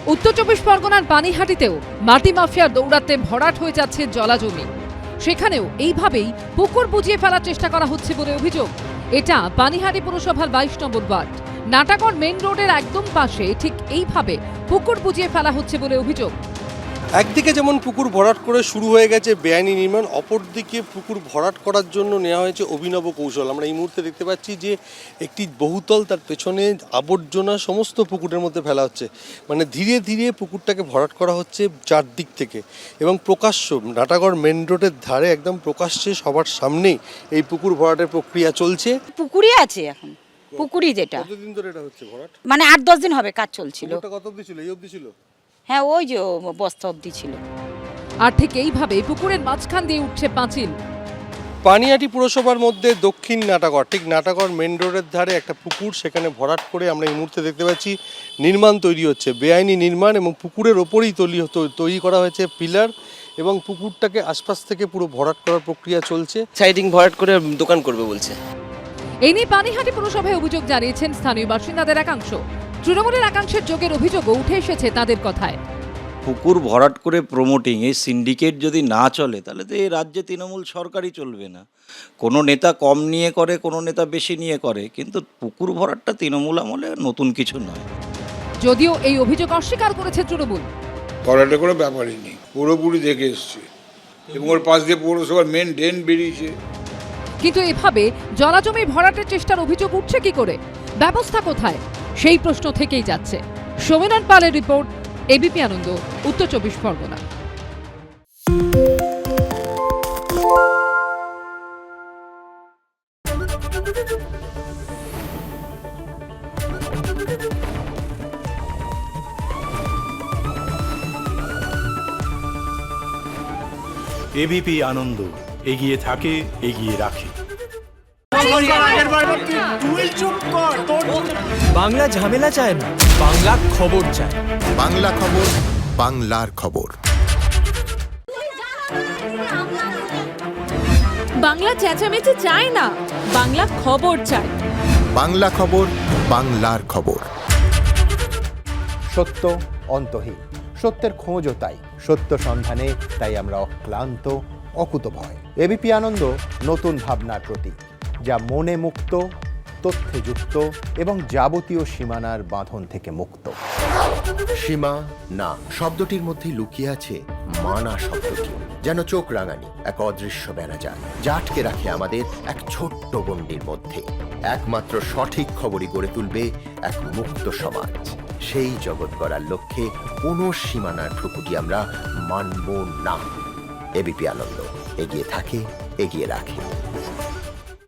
উত্তর চব্বিশ পরগনার পানিহাটিতেও মাটি মাফিয়ার দৌড়াতে ভরাট হয়ে যাচ্ছে জলাজমি। সেখানেও এইভাবেই পুকুর বুজিয়ে ফেলার চেষ্টা করা হচ্ছে বলে অভিযোগ। এটা পানিহাটি পুরসভার 22 নম্বর ওয়ার্ড নাটাগড় মেইন রোডের একদম পাশে ঠিক এইভাবে পুকুর বুজিয়ে ফেলা হচ্ছে বলে অভিযোগ। একদিকে যেমন পুকুর ভরাট করে শুরু হয়ে গেছে বেআইনি নির্মাণ, অপরদিকে পুকুর ভরাট করার জন্য নেওয়া হয়েছে অভিনব কৌশল। আমরা এই মুহূর্তে দেখতে পাচ্ছি যে একটি বহুতল, তার পেছনে আবর্জনা সমস্ত পুকুরের মধ্যে ফেলা হচ্ছে। মানে ধীরে ধীরে পুকুরটাকে ভরাট করা হচ্ছে চারদিক থেকে, এবং প্রকাশ্য নাটাগড় মেন রোডের ধারে একদম প্রকাশ্যে সবার সামনেই এই পুকুর ভরাটের প্রক্রিয়া চলছে। পুকুরই আছে এখন, পুকুরই যেটা। কতদিন ধরে এটা হচ্ছে ভরাট? মানে 8-10 দিন হবে কাজ চলছিল। কত অবধি ছিল? এই অবধি ছিল? হ্যাঁ, ওই যে বস্তা অবধি ছিল। আর ঠিক এইভাবে পুকুরের মাঝখান দিয়ে উঠছে পাঁচিল। পানিহাটি পুরসভার মধ্যে দক্ষিণ নাটাগড়, ঠিক নাটাগড় মেন রোডের ধারে একটা পুকুর, সেখানে ভরাট করে আমরা এই মুহূর্তে দেখতে পাচ্ছি নির্মাণ তৈরি হচ্ছে, বেআইনি নির্মাণ, এবং পুকুরের ওপরেই তৈরি করা হয়েছে পিলার, এবং পুকুরটাকে আশপাশ থেকে পুরো ভরাট করার প্রক্রিয়া চলছে। সাইডিং ভরাট করে দোকান করবে বলছে। এই নিয়ে পানিহাটি পুরসভায় অভিযোগ জানিয়েছেন স্থানীয় বাসিন্দাদের একাংশ। তৃণমূলের একাংশের যোগের অভিযোগও উঠে এসেছে তাদের কথায়। পুকুর ভরাট করে প্রমোটিং, এই সিন্ডিকেট যদি না চলে তাহলে তো এই রাজ্যে তৃণমূল সরকারই চলবে না। কোনো নেতা কম নিয়ে করে, কোনো নেতা বেশি নিয়ে করে, কিন্তু পুকুর ভরাটটা তৃণমূল আমলে নতুন কিছু নয়। যদিও এই অভিযোগ অস্বীকার করেছে তৃণমূল। ভরাটের কোনো ব্যাপারই নেই, পুরোপুরি দেখে এসছে, এবং ওর পাশ দিয়ে পৌরসভার মেন ড্রেন বেরিয়েছে। কিন্তু এভাবে জলাজমি ভরাটের চেষ্টার অভিযোগ উঠছে কি করে? ব্যবস্থা কোথায়? সেই প্রশ্ন থেকেই যাচ্ছে। সৌমেন পালের রিপোর্ট, এবিপি আনন্দ, উত্তর চব্বিশ পরগনা। এবিপি আনন্দ, এগিয়ে থাকে, এগিয়ে রাখে। বাংলা ঝামেলা চায় না, বাংলা খবর চায়। বাংলা খবর, বাংলার খবর। বাংলা চেঁচামেচি চায় না, বাংলা খবর চায়। বাংলা খবর, বাংলার খবর। সত্য অন্তহীন, সত্যের খোঁজও তাই, সত্য সন্ধানে তাই আমরা অক্লান্ত, অকুতভয়। এবিপি আনন্দ নতুন ভাবনার প্রতীক, যা মনে মুক্ত, তথ্যে যুক্ত এবং যাবতীয় সীমানার বাঁধন থেকে মুক্ত। সীমা না শব্দটির মধ্যে লুকিয়ে আছে মানা শব্দটি, যেন চোখ রাঙানি এক অদৃশ্য বেড়াজাল, যা আটকে রাখে আমাদের এক ছোট্ট গণ্ডির মধ্যে। একমাত্র সঠিক খবরই গড়ে তুলবে এক মুক্ত সমাজ। সেই জগৎ গড়ার লক্ষ্যে কোনো সীমানার ঠুকুটি আমরা মানব না। এবিপি আনন্দ, এগিয়ে থাকে, এগিয়ে রাখে।